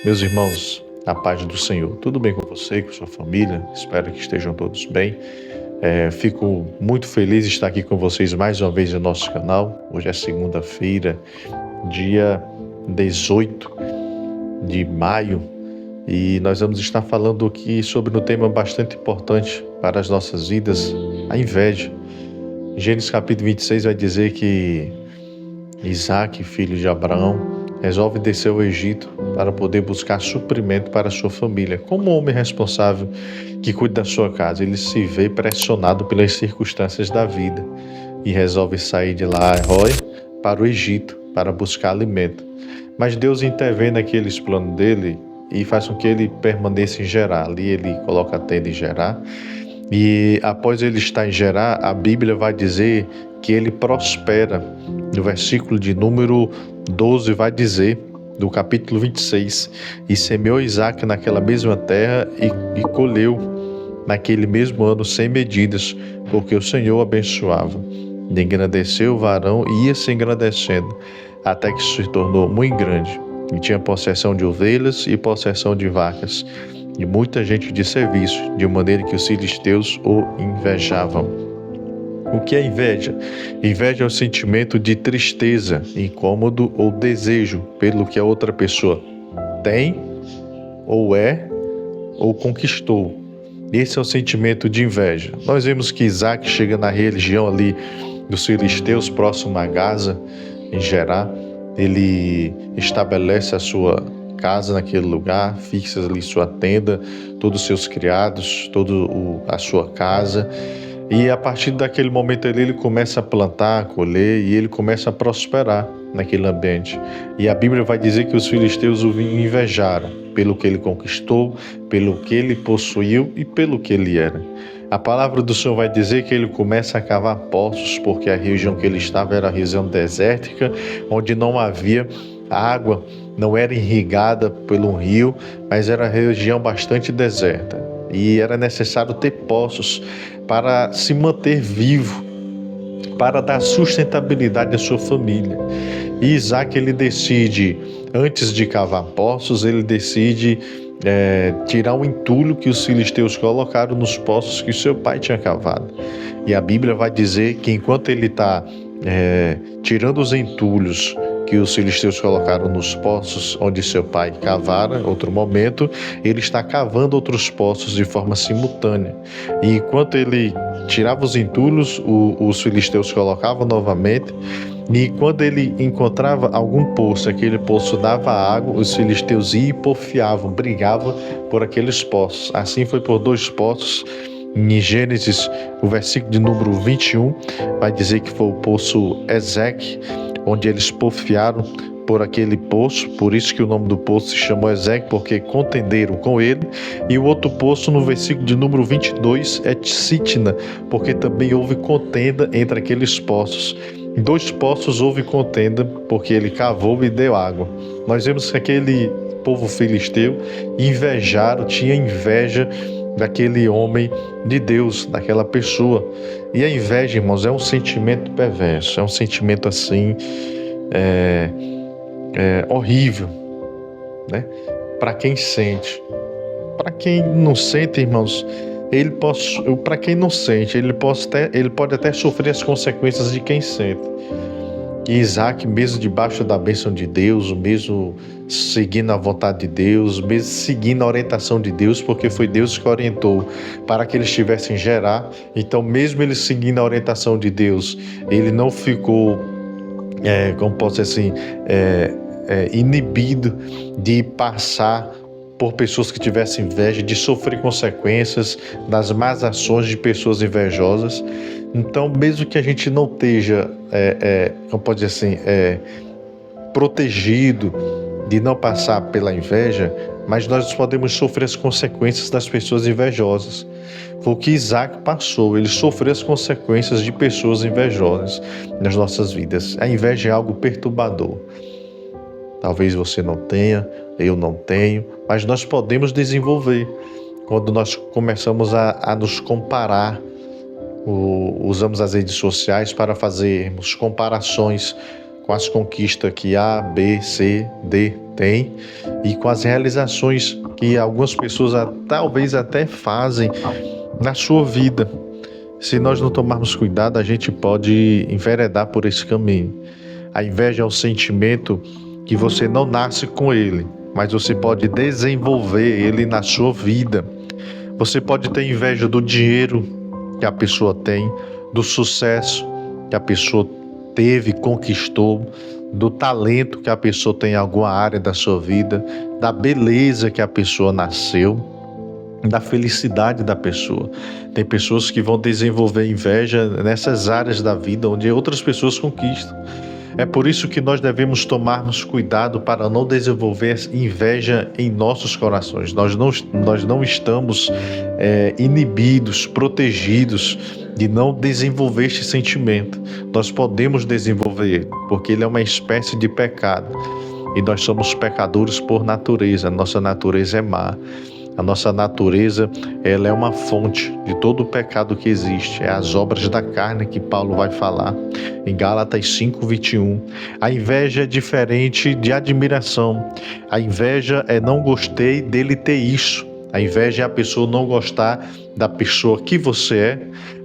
Meus irmãos, a paz do Senhor, tudo bem com você, com sua família? Espero que estejam todos bem. Fico muito feliz de estar aqui com vocês mais uma vez no nosso canal. Hoje é segunda-feira, dia 18 de maio, e nós vamos estar falando aqui sobre um tema bastante importante para as nossas vidas, a inveja. Gênesis capítulo 26 vai dizer que Isaac, filho de Abraão, resolve descer ao Egito para poder buscar suprimento para a sua família. Como homem responsável que cuida da sua casa, ele se vê pressionado pelas circunstâncias da vida e resolve sair de lá, para o Egito, para buscar alimento. Mas Deus intervém naqueles planos dele e faz com que ele permaneça em Gerar. Ali ele coloca a tenda em Gerar. E após ele estar em Gerar, a Bíblia vai dizer que ele prospera. No versículo de número 12 vai dizer, do capítulo 26, e semeou Isaac naquela mesma terra e colheu naquele mesmo ano 100 medidas, porque o Senhor abençoava. E engrandeceu o varão e ia se engrandecendo, até que se tornou muito grande, e tinha possessão de ovelhas e possessão de vacas, e muita gente de serviço, de maneira que os filisteus o invejavam. O que é inveja? Inveja é o sentimento de tristeza, incômodo ou desejo pelo que a outra pessoa tem, ou é, ou conquistou. Esse é o sentimento de inveja. Nós vemos que Isaac chega na região ali dos filisteus, próximo a Gaza, em Gerar. Ele estabelece a sua casa naquele lugar, fixa ali sua tenda, todos os seus criados, toda a sua casa. E a partir daquele momento ali, ele começa a plantar, a colher, e ele começa a prosperar naquele ambiente. E a Bíblia vai dizer que os filisteus o invejaram pelo que ele conquistou, pelo que ele possuiu e pelo que ele era. A palavra do Senhor vai dizer que ele começa a cavar poços, porque a região que ele estava era a região desértica, onde não havia água, não era irrigada pelo rio, mas era uma região bastante deserta. E era necessário ter poços para se manter vivo, para dar sustentabilidade à sua família. E Isaac, ele decide, antes de cavar poços, ele decide tirar o entulho que os filisteus colocaram nos poços que seu pai tinha cavado. E a Bíblia vai dizer que enquanto ele está tirando os entulhos que os filisteus colocaram nos poços onde seu pai cavara, outro momento, ele está cavando outros poços de forma simultânea. E enquanto ele tirava os entulhos, os filisteus colocavam novamente, e quando ele encontrava algum poço, aquele poço dava água, os filisteus iam e porfiavam, brigavam por aqueles poços. Assim foi por 2 poços. Em Gênesis, o versículo de número 21, vai dizer que foi o poço Ezeque, onde eles porfiaram por aquele poço, por isso que o nome do poço se chamou Ezeque, porque contenderam com ele. E o outro poço, no versículo de número 22, é Sitna, porque também houve contenda entre aqueles poços. Em 2 poços houve contenda, porque ele cavou e deu água. Nós vemos que aquele povo filisteu tinha inveja daquele homem de Deus, daquela pessoa. E a inveja, irmãos, é um sentimento perverso, é um sentimento assim, horrível, né? Para quem sente. Para quem não sente, irmãos, para quem não sente, ele pode até sofrer as consequências de quem sente. E Isaac, mesmo debaixo da bênção de Deus, mesmo seguindo a vontade de Deus, mesmo seguindo a orientação de Deus, porque foi Deus que orientou para que ele estivesse em Gerar. Então, mesmo ele seguindo a orientação de Deus, ele não ficou, inibido de passar por pessoas que tivessem inveja, de sofrer consequências das más ações de pessoas invejosas. Então, mesmo que a gente não esteja, protegido de não passar pela inveja, mas nós podemos sofrer as consequências das pessoas invejosas. Foi o que Isaac passou, ele sofreu as consequências de pessoas invejosas nas nossas vidas. A inveja é algo perturbador. Talvez você não tenha, eu não tenho, mas nós podemos desenvolver quando nós começamos a nos comparar. Usamos as redes sociais para fazermos comparações com as conquistas que A, B, C, D tem e com as realizações que algumas pessoas talvez até fazem na sua vida. Se nós não tomarmos cuidado, a gente pode enveredar por esse caminho. A inveja é um sentimento que você não nasce com ele, mas você pode desenvolver ele na sua vida. Você pode ter inveja do dinheiro que a pessoa tem, do sucesso que a pessoa teve, conquistou, do talento que a pessoa tem em alguma área da sua vida, da beleza que a pessoa nasceu, da felicidade da pessoa. Tem pessoas que vão desenvolver inveja nessas áreas da vida onde outras pessoas conquistam. É por isso que nós devemos tomarmos cuidado para não desenvolver inveja em nossos corações. Nós não estamos inibidos, protegidos de não desenvolver este sentimento. Nós podemos desenvolver ele, porque ele é uma espécie de pecado. E nós somos pecadores por natureza. A nossa natureza é má. A nossa natureza, ela é uma fonte de todo o pecado que existe. É as obras da carne que Paulo vai falar em Gálatas 5:21. A inveja é diferente de admiração. A inveja é não gostei dele ter isso. A inveja é a pessoa não gostar da pessoa que você é,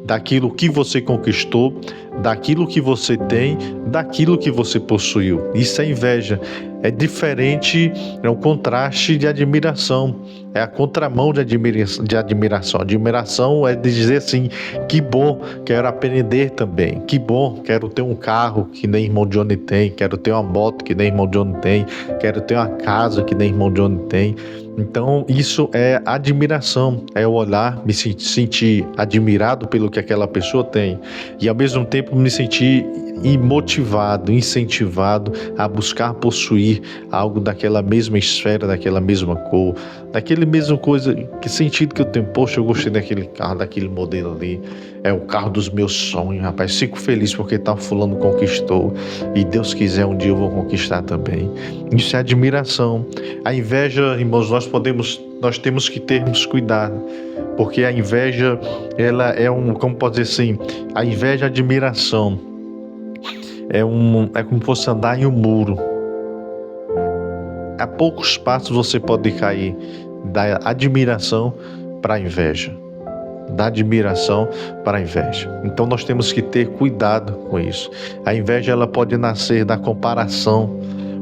daquilo que você conquistou, daquilo que você tem, daquilo que você possuiu. Isso é inveja. É diferente, é um contraste de admiração. É a contramão de admiração. Admiração é dizer assim, que bom, quero aprender também. Que bom, quero ter um carro que nem irmão Johnny tem. Quero ter uma moto que nem irmão Johnny tem. Quero ter uma casa que nem irmão Johnny tem. Então isso é admiração, é o olhar, me sentir admirado pelo que aquela pessoa tem e ao mesmo tempo me sentir motivado, incentivado a buscar possuir algo daquela mesma esfera, daquela mesma cor, daquele mesmo coisa, que sentido que eu tenho, poxa, eu gostei daquele carro, daquele modelo ali, é o carro dos meus sonhos, rapaz, fico feliz porque tal fulano conquistou e Deus quiser um dia eu vou conquistar também. Isso é admiração. A inveja, irmãos, nós temos que termos cuidado, porque a inveja, ela é como pode dizer assim, a inveja e a admiração é como fosse andar em um muro. A poucos passos você pode cair da admiração para a inveja. Da admiração para a inveja. Então nós temos que ter cuidado com isso. A inveja, ela pode nascer da comparação,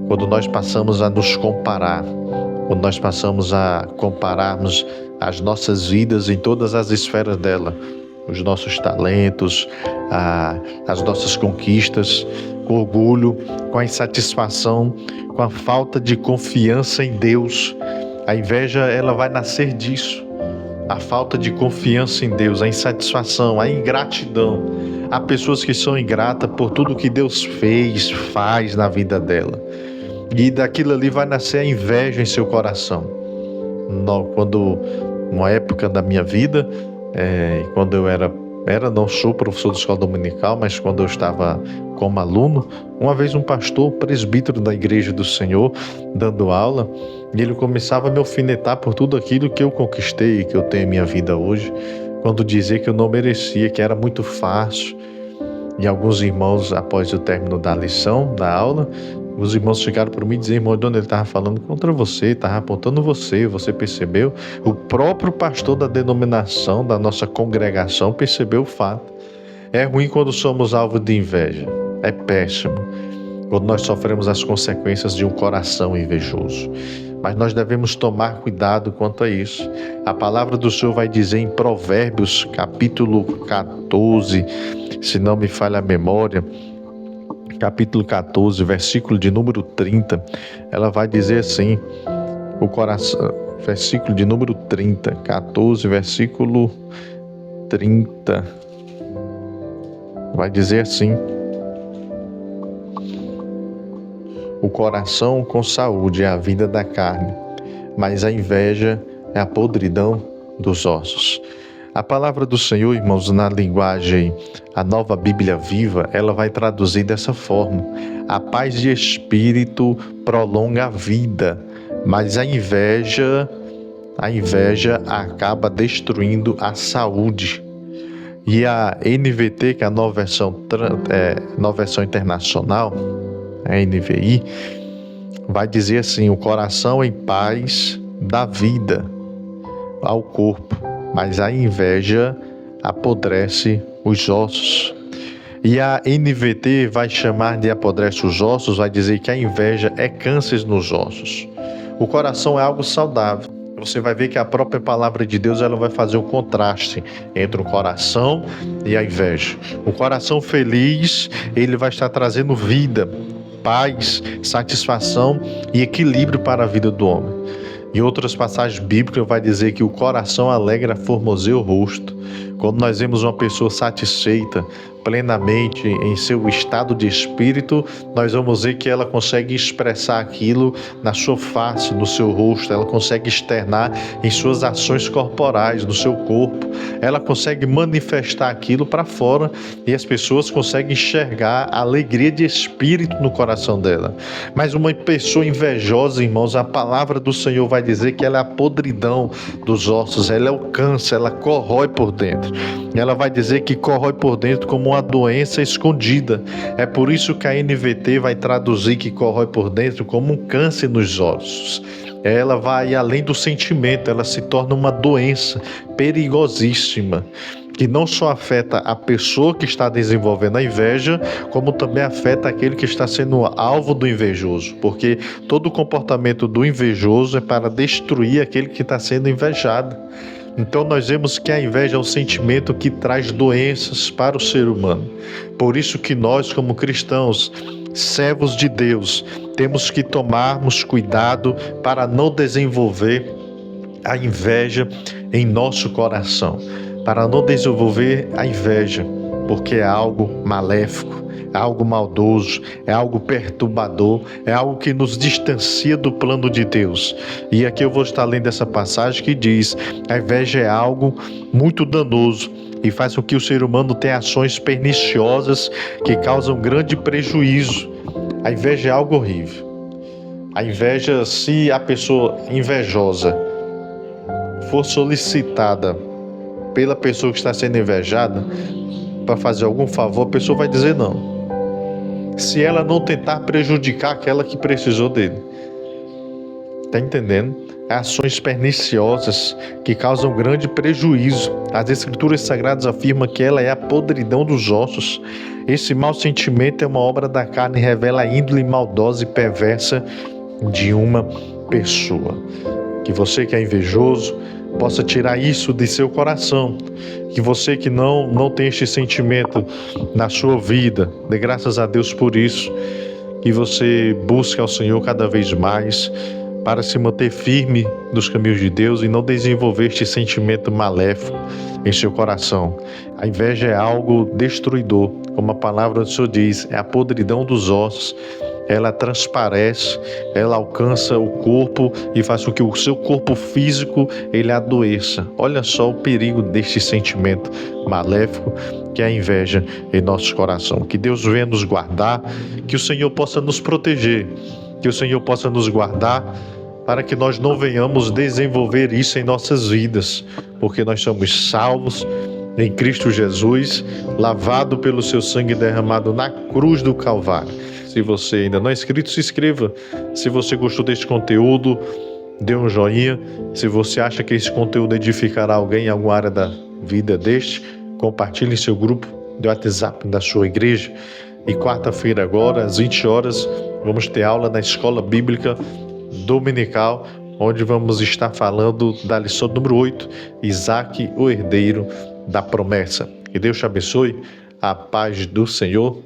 quando nós passamos a nos comparar, quando nós passamos a compararmos as nossas vidas em todas as esferas dela, os nossos talentos, as nossas conquistas, com orgulho, com a insatisfação, com a falta de confiança em Deus. A inveja, ela vai nascer disso. A falta de confiança em Deus, a insatisfação, a ingratidão. Há pessoas que são ingratas por tudo que Deus faz na vida dela. E daquilo ali vai nascer a inveja em seu coração. Quando, uma época da minha vida, quando eu não sou professor de escola dominical, mas quando eu estava como aluno, uma vez um pastor, presbítero da Igreja do Senhor, dando aula, e ele começava a me alfinetar por tudo aquilo que eu conquistei, que eu tenho em minha vida hoje, quando dizia que eu não merecia, que era muito fácil. E alguns irmãos, após o término da lição, da aula, os irmãos chegaram para mim e diziam, irmão, Dona, ele estava falando contra você, estava apontando você percebeu? O próprio pastor da denominação, da nossa congregação, percebeu o fato. É ruim quando somos alvo de inveja, é péssimo, quando nós sofremos as consequências de um coração invejoso. Mas nós devemos tomar cuidado quanto a isso. A palavra do Senhor vai dizer em Provérbios, capítulo 14, se não me falha a memória, capítulo 14, versículo de número 30, ela vai dizer assim, o coração, versículo de número 30, 14, versículo 30, vai dizer assim, o coração com saúde é a vida da carne, mas a inveja é a podridão dos ossos. A palavra do Senhor, irmãos, na linguagem, a Nova Bíblia Viva, ela vai traduzir dessa forma: a paz de espírito prolonga a vida, mas a inveja acaba destruindo a saúde. E a NVT, que é a nova versão internacional, a NVI, vai dizer assim: o coração em paz dá vida ao corpo, mas a inveja apodrece os ossos. E a NVT vai chamar de apodrece os ossos, vai dizer que a inveja é câncer nos ossos. O coração é algo saudável. Você vai ver que a própria palavra de Deus ela vai fazer o contraste entre o coração e a inveja. O coração feliz, ele vai estar trazendo vida, paz, satisfação e equilíbrio para a vida do homem. Em outras passagens bíblicas vai dizer que o coração alegra formoseia o rosto. Quando nós vemos uma pessoa satisfeita plenamente em seu estado de espírito, nós vamos ver que ela consegue expressar aquilo na sua face, no seu rosto, ela consegue externar em suas ações corporais, no seu corpo, ela consegue manifestar aquilo para fora e as pessoas conseguem enxergar a alegria de espírito no coração dela. Mas uma pessoa invejosa, irmãos, a palavra do Senhor vai dizer que ela é a podridão dos ossos, ela é o câncer, ela corrói por dentro. Ela vai dizer que corrói por dentro como uma doença escondida. É por isso que a NVT vai traduzir que corrói por dentro como um câncer nos ossos. Ela vai além do sentimento, ela se torna uma doença perigosíssima, que não só afeta a pessoa que está desenvolvendo a inveja, como também afeta aquele que está sendo alvo do invejoso, porque todo comportamento do invejoso é para destruir aquele que está sendo invejado. Então nós vemos que a inveja é um sentimento que traz doenças para o ser humano. Por isso que nós, como cristãos, servos de Deus, temos que tomarmos cuidado para não desenvolver a inveja em nosso coração, para não desenvolver a inveja, porque é algo maléfico, é algo maldoso, é algo perturbador, é algo que nos distancia do plano de Deus. E aqui eu vou estar lendo essa passagem que diz: a inveja é algo muito danoso e faz com que o ser humano tenha ações perniciosas que causam grande prejuízo. A inveja é algo horrível. A inveja, se a pessoa invejosa for solicitada pela pessoa que está sendo invejada para fazer algum favor, a pessoa vai dizer não, se ela não tentar prejudicar aquela que precisou dele. Está entendendo? Ações perniciosas que causam grande prejuízo. As Escrituras Sagradas afirmam que ela é a podridão dos ossos. Esse mau sentimento é uma obra da carne e revela a índole maldosa e perversa de uma pessoa. Que você que é invejoso possa tirar isso de seu coração. Que você que não tem este sentimento na sua vida, dê graças a Deus por isso. Que você busque ao Senhor cada vez mais para se manter firme nos caminhos de Deus e não desenvolver este sentimento maléfico em seu coração. A inveja é algo destruidor, como a palavra do Senhor diz, é a podridão dos ossos. Ela transparece, ela alcança o corpo e faz com que o seu corpo físico ele adoeça. Olha só o perigo deste sentimento maléfico que é a inveja em nosso coração. Que Deus venha nos guardar, que o Senhor possa nos proteger, que o Senhor possa nos guardar para que nós não venhamos desenvolver isso em nossas vidas, porque nós somos salvos em Cristo Jesus, lavado pelo seu sangue derramado na cruz do Calvário. Se você ainda não é inscrito, se inscreva. Se você gostou deste conteúdo, dê um joinha. Se você acha que esse conteúdo edificará alguém em alguma área da vida deste, compartilhe em seu grupo de WhatsApp da sua igreja. E quarta-feira agora, às 20 horas, vamos ter aula na Escola Bíblica Dominical, onde vamos estar falando da lição número 8, Isaac, o herdeiro da promessa. Que Deus te abençoe, a paz do Senhor.